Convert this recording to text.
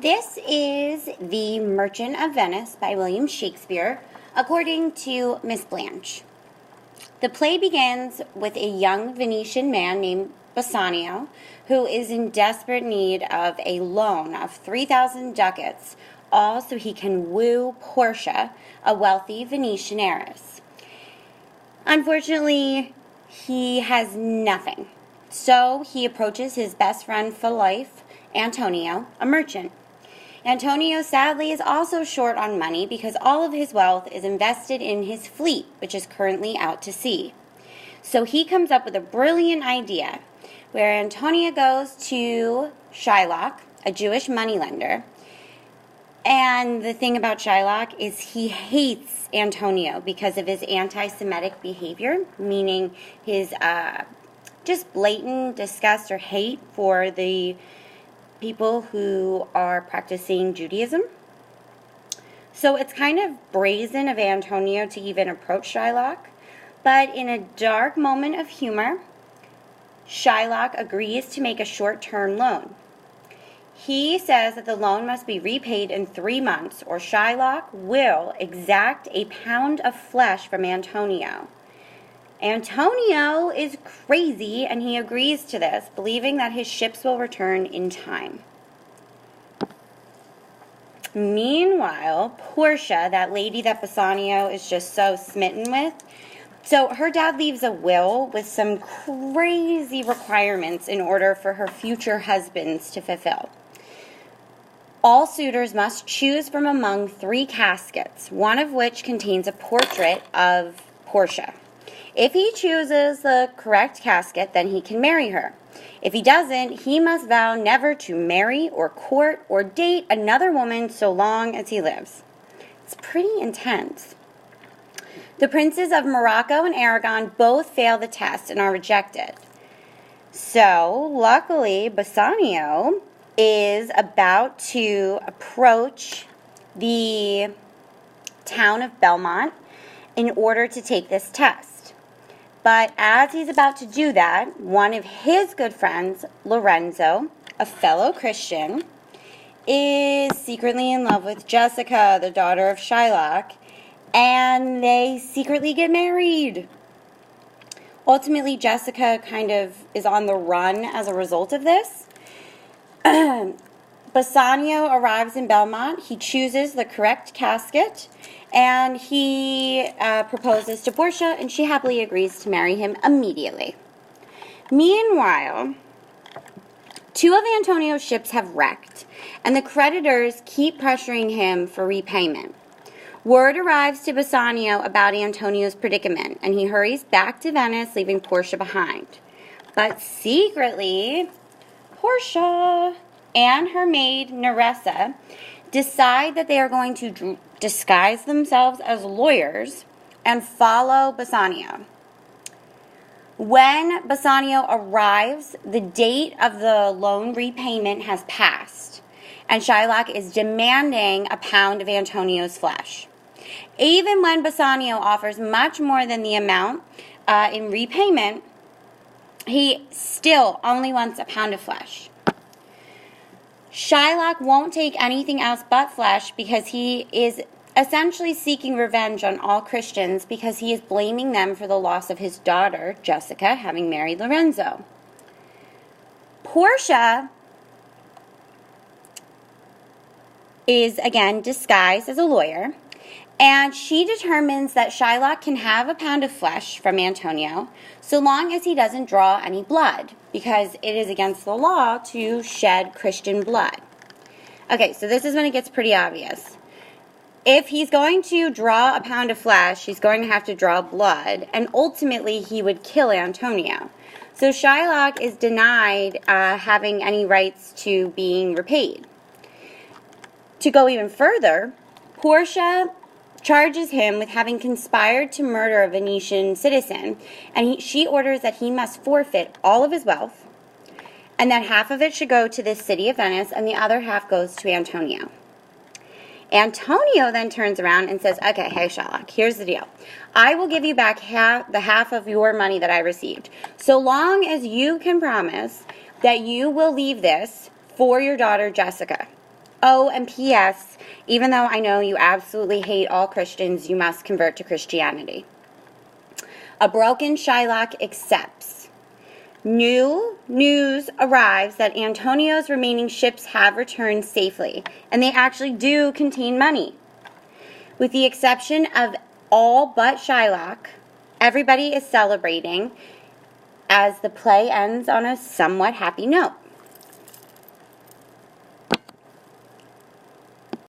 This is The Merchant of Venice by William Shakespeare, according to Miss Blanche. The play begins with a young Venetian man named Bassanio, who is in desperate need of a loan of 3,000 ducats, all so he can woo Portia, a wealthy Venetian heiress. Unfortunately, he has nothing, so he approaches his best friend for life, Antonio, a merchant. Antonio sadly is also short on money because all of his wealth is invested in his fleet, which is currently out to sea. So he comes up with a brilliant idea where Antonio goes to Shylock, a Jewish moneylender. And the thing about Shylock is he hates Antonio because of his anti-Semitic behavior, meaning his just blatant disgust or hate for the people who are practicing Judaism. So it's kind of brazen of Antonio to even approach Shylock, but in a dark moment of humor, Shylock agrees to make a short-term loan. He says that the loan must be repaid in 3 months, or Shylock will exact a pound of flesh from Antonio. Antonio is crazy, and he agrees to this, believing that his ships will return in time. Meanwhile, Portia, that lady that Bassanio is just so smitten with, so her dad leaves a will with some crazy requirements in order for her future husbands to fulfill. All suitors must choose from among 3 caskets, one of which contains a portrait of Portia. If he chooses the correct casket, then he can marry her. If he doesn't, he must vow never to marry or court or date another woman so long as he lives. It's pretty intense. The princes of Morocco and Aragon both fail the test and are rejected. So, luckily, Bassanio is about to approach the town of Belmont in order to take this test. But as he's about to do that, one of his good friends, Lorenzo, a fellow Christian, is secretly in love with Jessica, the daughter of Shylock, and they secretly get married. Ultimately, Jessica kind of is on the run as a result of this. Bassanio arrives in Belmont. He chooses the correct casket, and he proposes to Portia, and she happily agrees to marry him immediately. Meanwhile, 2 of Antonio's ships have wrecked, and the creditors keep pressuring him for repayment. Word arrives to Bassanio about Antonio's predicament, and he hurries back to Venice, leaving Portia behind. But secretly, Portia and her maid, Nerissa, decide that they are going to disguise themselves as lawyers and follow Bassanio. When Bassanio arrives, the date of the loan repayment has passed, and Shylock is demanding a pound of Antonio's flesh. Even when Bassanio offers much more than the amount in repayment, he still only wants a pound of flesh. Shylock won't take anything else but flesh because he is essentially seeking revenge on all Christians because he is blaming them for the loss of his daughter, Jessica, having married Lorenzo. Portia is, again, disguised as a lawyer, and she determines that Shylock can have a pound of flesh from Antonio so long as he doesn't draw any blood, because it is against the law to shed Christian blood. Okay, so this is when it gets pretty obvious. If he's going to draw a pound of flesh, he's going to have to draw blood, and ultimately he would kill Antonio. So Shylock is denied having any rights to being repaid. To go even further, Portia charges him with having conspired to murder a Venetian citizen, and she orders that he must forfeit all of his wealth, and that half of it should go to the city of Venice, and the other half goes to Antonio. Antonio then turns around and says, okay, hey Shylock, here's the deal. I will give you back the half of your money that I received, so long as you can promise that you will leave this for your daughter Jessica. Oh, and P.S., even though I know you absolutely hate all Christians, you must convert to Christianity. A broken Shylock accepts. New news arrives that Antonio's remaining ships have returned safely, and they actually do contain money. With the exception of all but Shylock, everybody is celebrating as the play ends on a somewhat happy note.